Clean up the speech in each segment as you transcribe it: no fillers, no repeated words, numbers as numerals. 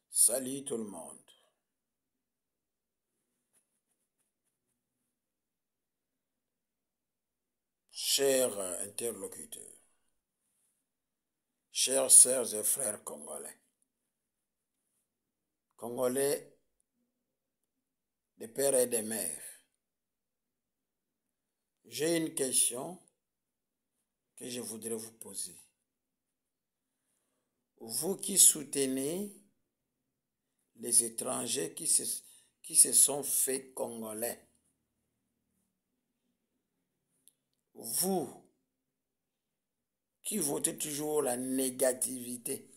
Salut tout le monde. Chers interlocuteurs, chères sœurs et frères congolais, Congolais des pères et des mères, j'ai une question que je voudrais vous poser. Vous qui soutenez les étrangers qui se sont faits congolais, vous qui votez toujours la négativité,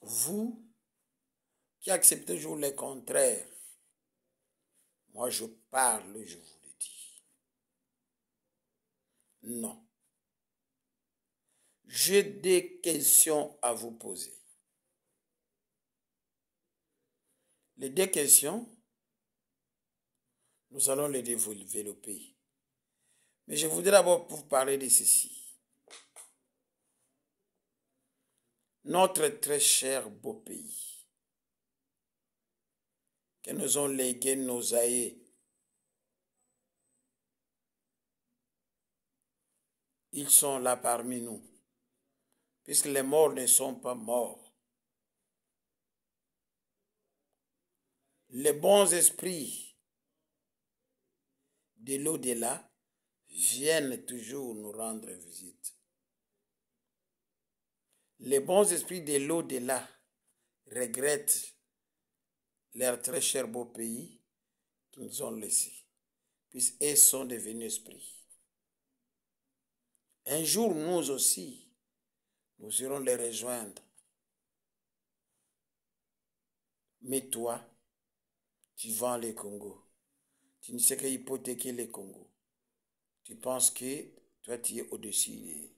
vous qui acceptez toujours le contraire, moi je parle, je vous le dis. Non. J'ai des questions à vous poser. Les deux questions, nous allons les développer. Mais je voudrais d'abord vous parler de ceci. Notre très cher beau pays, que nous ont légué nos aïeux, ils sont là parmi nous, puisque les morts ne sont pas morts. Les bons esprits de l'au-delà viennent toujours nous rendre visite. Les bons esprits de l'au-delà regrettent leur très cher beau pays qu'ils nous ont laissé, puisqu'ils sont devenus esprits. Un jour, nous aussi, nous irons les rejoindre. Mais toi, tu vends le Congo. Tu ne sais qu'hypothéquer le Congo. Tu penses que toi, tu es au-dessus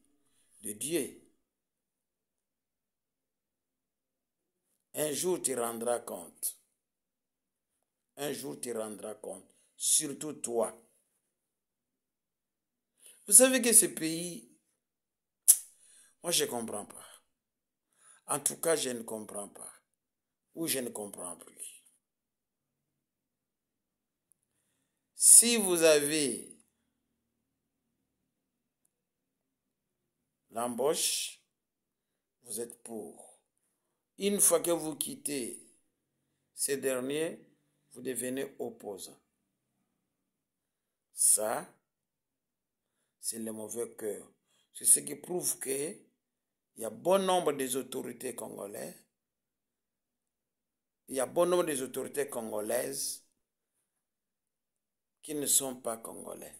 de Dieu. Un jour, tu rendras compte. Un jour, tu rendras compte. Surtout toi. Vous savez que ce pays, moi, je ne comprends pas. En tout cas, je ne comprends pas. Ou je ne comprends plus. Si vous avez l'embauche, vous êtes pour. Une fois que vous quittez ces derniers, vous devenez opposant. Ça, c'est le mauvais cœur. C'est ce qui prouve qu'il y a bon nombre des autorités congolaises, il y a bon nombre des autorités congolaises qui ne sont pas congolais.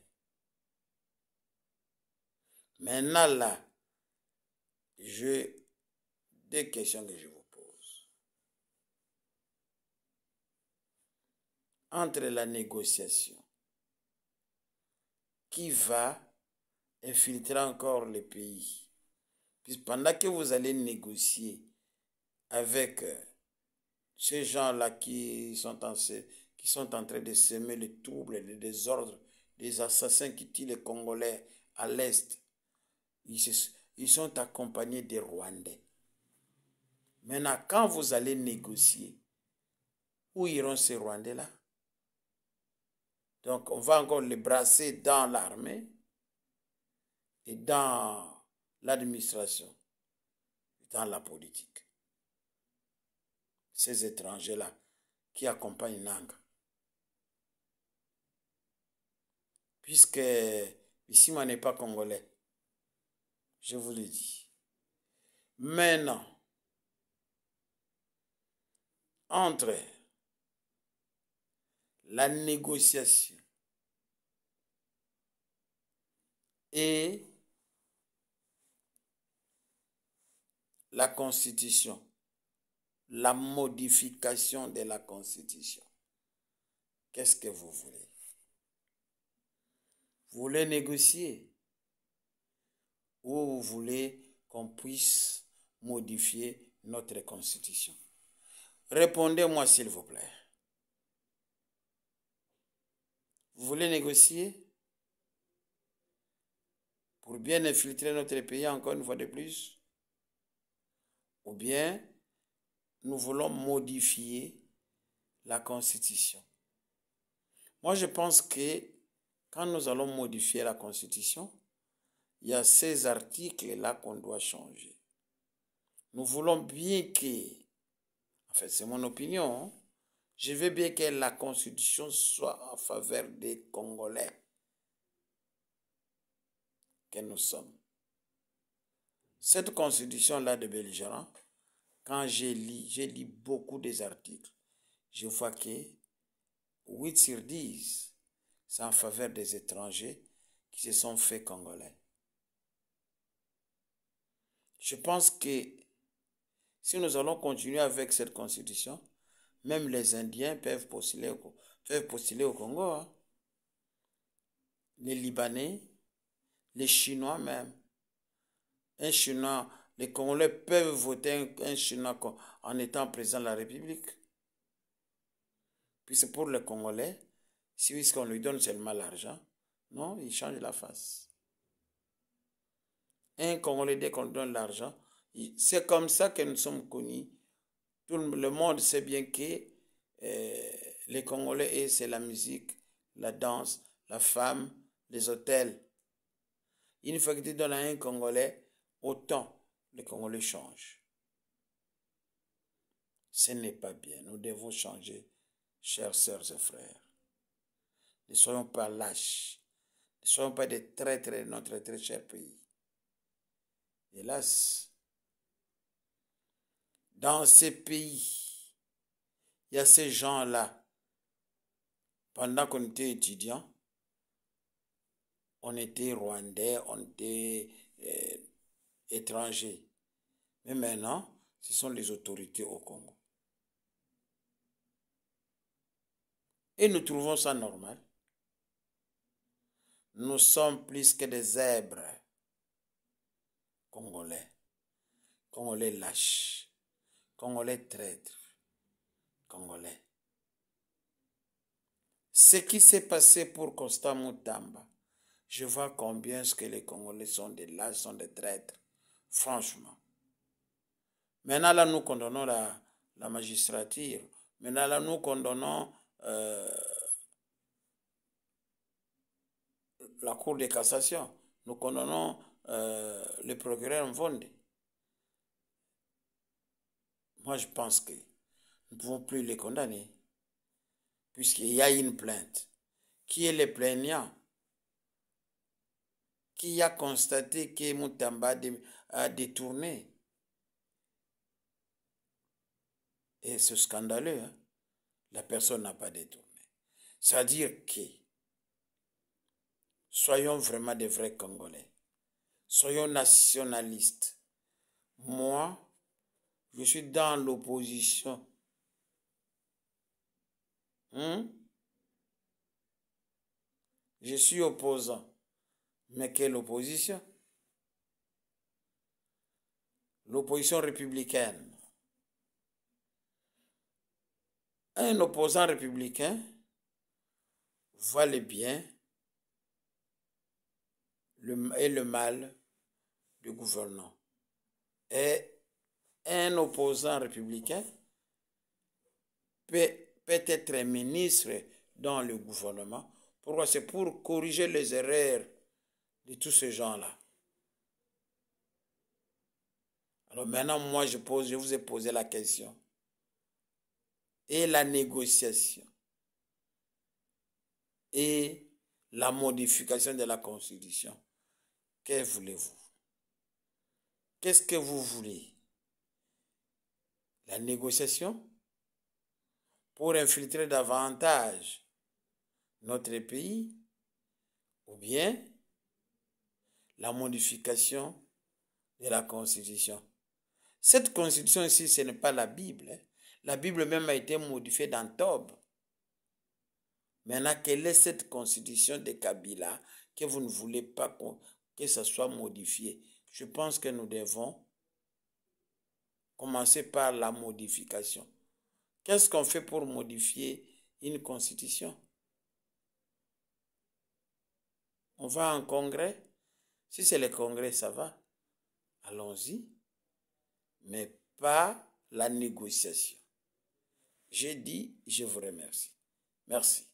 Maintenant là, j'ai des questions que je vous pose. Entre la négociation, qui va infiltrer encore le pays? Puis pendant que vous allez négocier avec ces gens-là qui sont en train de semer le trouble, le désordre, des assassins qui tuent les Congolais à l'Est, ils sont accompagnés des Rwandais. Maintenant, quand vous allez négocier, où iront ces Rwandais-là? Donc, on va encore les brasser dans l'armée et dans l'administration, dans la politique. Ces étrangers-là qui accompagnent Nanga. Puisque ici, on n'est pas congolais. Je vous le dis. Maintenant, entre la négociation et la Constitution, la modification de la Constitution, qu'est-ce que vous voulez? Vous voulez négocier ou vous voulez qu'on puisse modifier notre Constitution? Répondez-moi s'il vous plaît. Vous voulez négocier pour bien infiltrer notre pays encore une fois de plus? Ou bien nous voulons modifier la Constitution. Moi, je pense que quand nous allons modifier la Constitution, il y a ces articles-là qu'on doit changer. Nous voulons bien que, en fait, c'est mon opinion, hein, je veux bien que la Constitution soit en faveur des Congolais que nous sommes. Cette Constitution-là de belligérants, quand j'ai lu beaucoup des articles, je vois que 8 sur 10, c'est en faveur des étrangers qui se sont faits Congolais. Je pense que si nous allons continuer avec cette Constitution, même les Indiens peuvent postuler au Congo. Hein. Les Libanais, les Chinois même. Un Chinois, les Congolais peuvent voter un Chinois en étant président de la République. Puis c'est pour les Congolais, si on lui donne seulement l'argent, non, il change la face. Un Congolais, dès qu'on lui donne l'argent, c'est comme ça que nous sommes connus. Tout le monde sait bien que les Congolais, c'est la musique, la danse, la femme, les hôtels. Une fois que tu donnes à un Congolais, autant les Congolais changent. Ce n'est pas bien. Nous devons changer, chères sœurs et frères. Ne soyons pas lâches. Ne soyons pas des traîtres de notre très cher pays. Hélas, dans ces pays, il y a ces gens-là. Pendant qu'on était étudiants, on était rwandais, on était étrangers. Mais maintenant, ce sont les autorités au Congo. Et nous trouvons ça normal. Nous sommes plus que des zèbres congolais. Congolais lâches. Congolais traîtres. Congolais. Ce qui s'est passé pour Constant Mutamba, je vois combien ce que les Congolais sont des lâches, sont des traîtres. Franchement. Maintenant, là, nous condamnons la magistrature. Maintenant, là, nous condamnons la Cour de cassation. Nous condamnons le procureur Mvonde. Moi, je pense que nous ne pouvons plus les condamner. Puisqu'il y a une plainte. Qui est le plaignant? Qui a constaté que Mutamba a détourné? Et c'est scandaleux. Hein? La personne n'a pas détourné. C'est-à-dire que soyons vraiment des vrais Congolais. Soyons nationalistes. Moi, je suis dans l'opposition. Je suis opposant. Mais quelle opposition? L'opposition républicaine. Un opposant républicain voit le bien et le mal du gouvernant. Et un opposant républicain peut être ministre dans le gouvernement. Pourquoi? C'est pour corriger les erreurs de tous ces gens-là. Alors maintenant, moi, je vous ai posé la question. Et la négociation et la modification de la Constitution. Que voulez-vous? Qu'est-ce que vous voulez? La négociation pour infiltrer davantage notre pays ou bien la modification de la Constitution? Cette Constitution ici, ce n'est pas la Bible. Hein. La Bible même a été modifiée dans Tob. Maintenant, quelle est cette Constitution de Kabila que vous ne voulez pas que ça soit modifié? Je pense que nous devons commencer par la modification. Qu'est-ce qu'on fait pour modifier une constitution? On va en congrès. Si c'est le congrès, ça va. Allons-y. Mais pas la négociation. J'ai dit, je vous remercie. Merci.